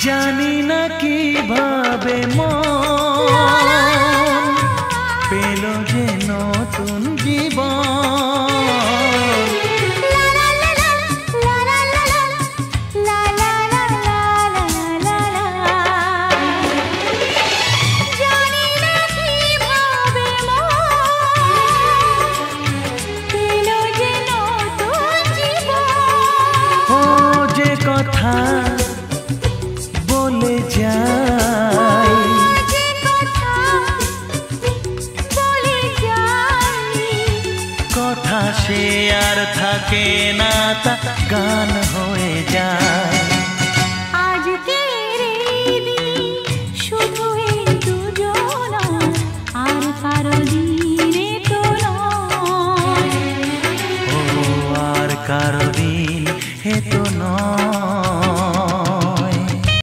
জানি না কিভাবে মন পেল যে নতুন জীবন। ও যে কথা বলে যাই, কথা সে আর থাকে না, তা গান হয়ে যায়।